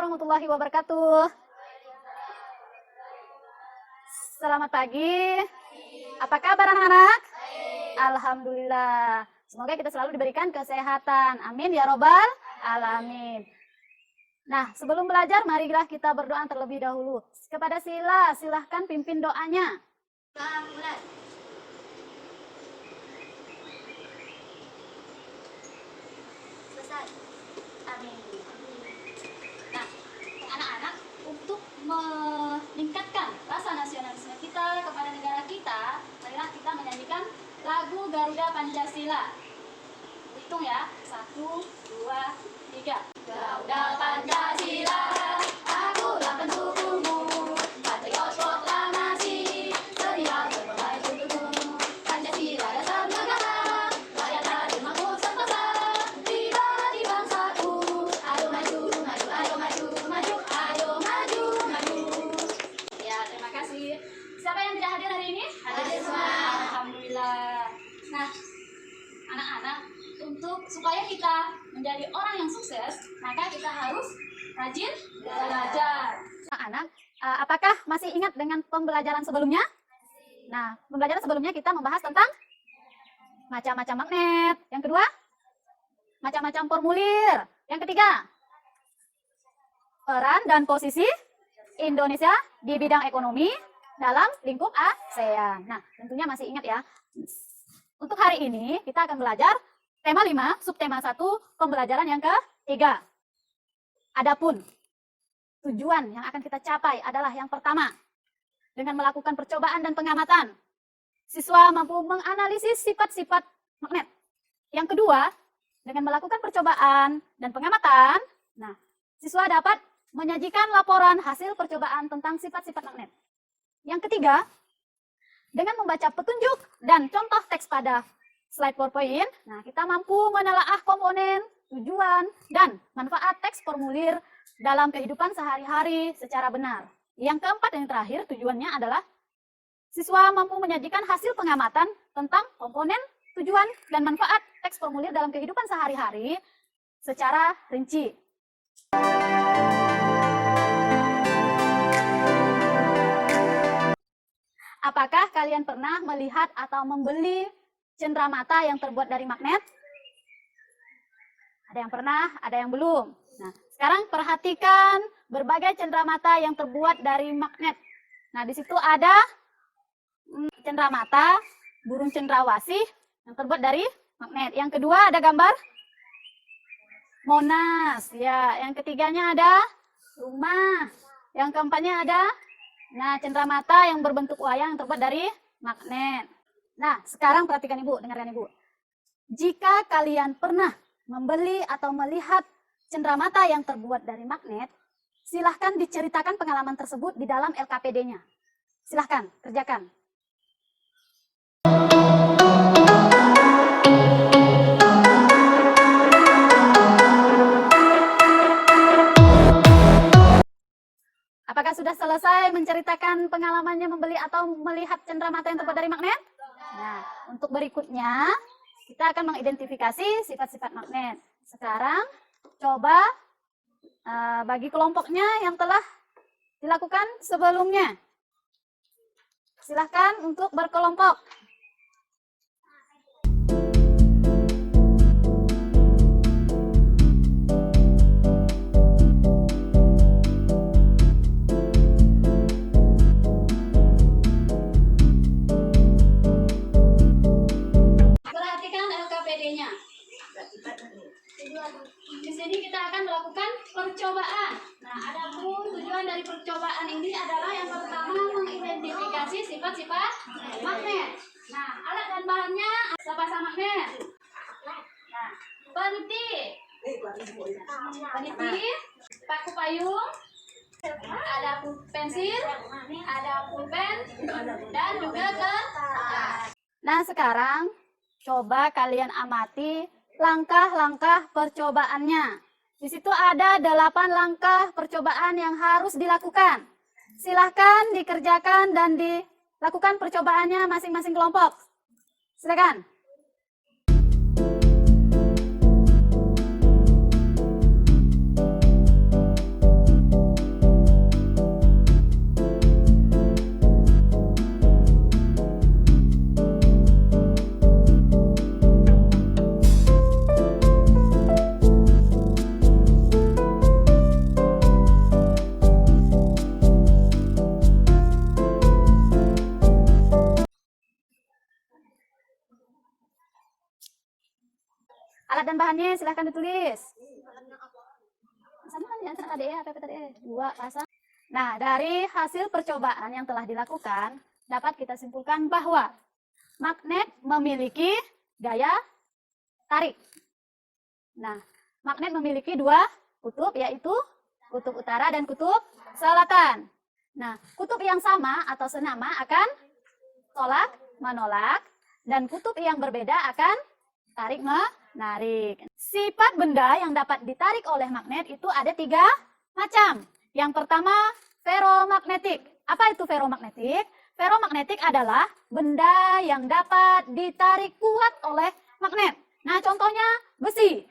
warahmatullahi wabarakatuh. Selamat pagi. Apa kabar anak-anak? Alhamdulillah. Semoga kita selalu diberikan kesehatan. Amin ya robbal alamin. Nah, sebelum belajar, marilah kita berdoa terlebih dahulu. Kepada Sila, silahkan pimpin doanya. Selesai. Amin. Nah, anak-anak, untuk meningkatkan rasa nasionalisme kita kepada negara kita, marilah kita menyanyikan lagu Garuda Pancasila. Hitung ya, 1, 2, 3. Garuda Pancasila, akulah pendukungmu, patriot proklamasi, setia berpegang untukmu. Pancasila dasar negara, rakyat adil makmur sentosa, pribadi bangsaku. Ayo maju, maju, ayo maju, maju, ayo maju, maju. Ya, terima kasih. Siapa yang tidak hadir hari ini? Hadir semua. Alhamdulillah. Nah, anak-anak, untuk supaya kita menjadi orang yang sukses, maka kita harus rajin belajar. Anak-anak, apakah masih ingat dengan pembelajaran sebelumnya? Nah, pembelajaran sebelumnya kita membahas tentang macam-macam magnet. Yang kedua, macam-macam formulir. Yang ketiga, peran dan posisi Indonesia di bidang ekonomi dalam lingkup ASEAN. Nah, tentunya masih ingat ya. Untuk hari ini kita akan belajar tema 5, subtema 1, pembelajaran yang ketiga. Adapun tujuan yang akan kita capai adalah yang pertama, dengan melakukan percobaan dan pengamatan, siswa mampu menganalisis sifat-sifat magnet. Yang kedua, dengan melakukan percobaan dan pengamatan, nah, siswa dapat menyajikan laporan hasil percobaan tentang sifat-sifat magnet. Yang ketiga, dengan membaca petunjuk dan contoh teks pada slide PowerPoint, nah, kita mampu menelaah komponen, tujuan, dan manfaat teks formulir dalam kehidupan sehari-hari secara benar. Yang keempat dan yang terakhir, tujuannya adalah siswa mampu menyajikan hasil pengamatan tentang komponen, tujuan, dan manfaat teks formulir dalam kehidupan sehari-hari secara rinci. Apakah kalian pernah melihat atau membeli cenderamata yang terbuat dari magnet? Ada yang pernah, ada yang belum. Nah, sekarang perhatikan berbagai cenderamata yang terbuat dari magnet. Nah, di situ ada cenderamata burung cendrawasih yang terbuat dari magnet. Yang kedua ada gambar Monas. Ya, yang ketiganya ada rumah. Yang keempatnya ada cenderamata yang berbentuk wayang yang terbuat dari magnet. Nah, sekarang perhatikan Ibu, dengarkan Ibu. Jika kalian pernah membeli atau melihat cenderamata yang terbuat dari magnet, silahkan diceritakan pengalaman tersebut di dalam LKPD-nya. Silahkan, kerjakan. Apakah sudah selesai menceritakan pengalamannya membeli atau melihat cenderamata yang terbuat dari magnet? Nah, untuk berikutnya kita akan mengidentifikasi sifat-sifat magnet. Sekarang coba bagi kelompoknya yang telah dilakukan sebelumnya. Silahkan untuk berkelompok. Di sini kita akan melakukan percobaan. Nah, adapun tujuan dari percobaan ini adalah yang pertama mengidentifikasi sifat-sifat magnet. Nah, alat dan bahannya pasang magnet. Nah, peniti, paku payung, ada pensil, ada pulpen, dan juga kertas. Nah, sekarang coba kalian amati langkah-langkah percobaannya. Di situ ada 8 langkah percobaan yang harus dilakukan. Silahkan dikerjakan dan dilakukan percobaannya masing-masing kelompok. Silakan. Alat dan bahannya silahkan ditulis. Sama kan ya, tadi apa tadi? 2 pasang. Nah, dari hasil percobaan yang telah dilakukan, dapat kita simpulkan bahwa magnet memiliki gaya tarik. Nah, magnet memiliki 2 kutub, yaitu kutub utara dan kutub selatan. Nah, kutub yang sama atau senama akan tolak menolak, dan kutub yang berbeda akan tarik menarik. Sifat benda yang dapat ditarik oleh magnet itu ada 3 macam. Yang pertama, ferromagnetik. Apa itu ferromagnetik? Ferromagnetik adalah benda yang dapat ditarik kuat oleh magnet. Nah, contohnya besi.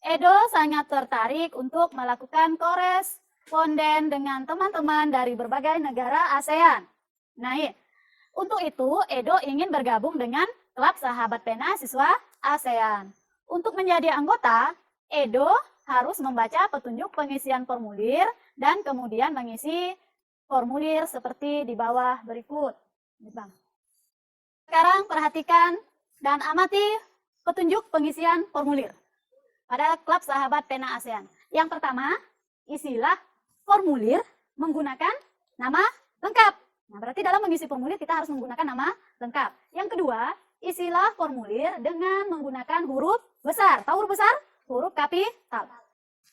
Edo sangat tertarik untuk melakukan koresponden dengan teman-teman dari berbagai negara ASEAN. Nah, untuk itu Edo ingin bergabung dengan Klub Sahabat Pena Siswa ASEAN. Untuk menjadi anggota, Edo harus membaca petunjuk pengisian formulir dan kemudian mengisi formulir seperti di bawah berikut. Sekarang perhatikan dan amati petunjuk pengisian formulir pada Klub Sahabat Pena ASEAN. Yang pertama, isilah formulir menggunakan nama lengkap. Nah, berarti dalam mengisi formulir kita harus menggunakan nama lengkap. Yang kedua, isilah formulir dengan menggunakan huruf besar. Tahu huruf besar? Huruf kapital.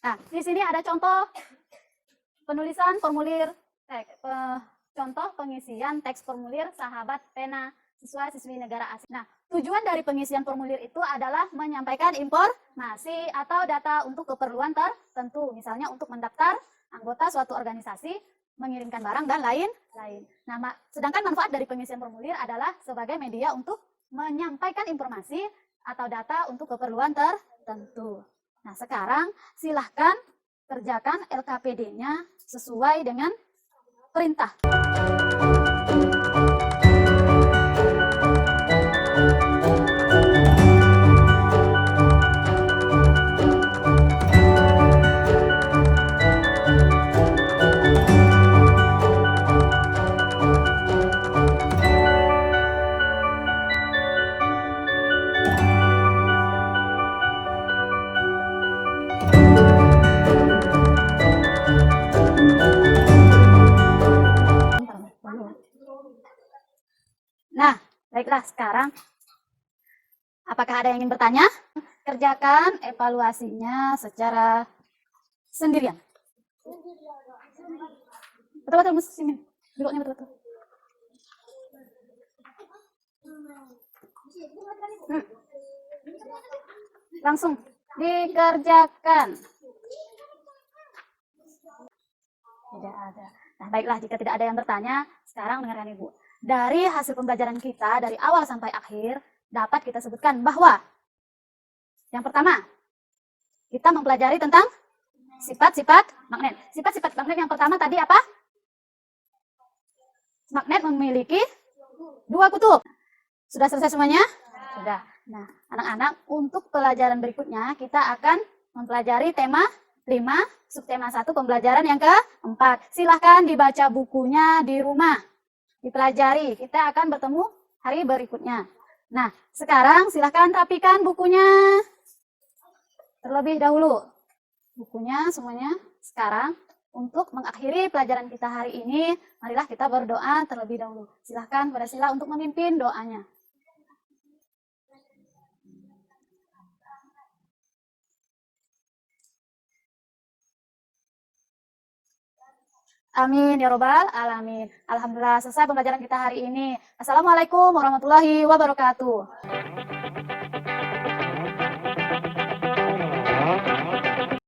Nah, di sini ada contoh penulisan formulir, contoh pengisian teks formulir Sahabat Pena Siswa-siswi negara asing. Nah, tujuan dari pengisian formulir itu adalah menyampaikan informasi atau data untuk keperluan tertentu, misalnya untuk mendaftar anggota suatu organisasi, mengirimkan barang, dan lain-lain. Nah, sedangkan manfaat dari pengisian formulir adalah sebagai media untuk menyampaikan informasi atau data untuk keperluan tertentu. Nah, sekarang silahkan kerjakan LKPD-nya sesuai dengan perintah. Nah, baiklah, sekarang apakah ada yang ingin bertanya? Kerjakan evaluasinya secara sendirian. Betul-betul mesti duduknya betul-betul. Langsung dikerjakan. Tidak ada. Nah, baiklah, jika tidak ada yang bertanya, sekarang dengarkan Ibu. Dari hasil pembelajaran kita dari awal sampai akhir, dapat kita sebutkan bahwa yang pertama, kita mempelajari tentang sifat-sifat magnet. Sifat-sifat magnet yang pertama tadi apa? Magnet memiliki 2 kutub. Sudah selesai semuanya? Sudah. Nah, anak-anak, untuk pelajaran berikutnya kita akan mempelajari tema 5, subtema 1, pembelajaran yang keempat. Silahkan dibaca bukunya di rumah. Dipelajari. Kita akan bertemu hari berikutnya. Nah, sekarang silahkan rapikan bukunya terlebih dahulu. Bukunya semuanya sekarang. Untuk mengakhiri pelajaran kita hari ini, marilah kita berdoa terlebih dahulu. Silahkan kepada Sila untuk memimpin doanya. Amin ya robbal alamin. Alhamdulillah selesai pembelajaran kita hari ini. Assalamualaikum warahmatullahi wabarakatuh.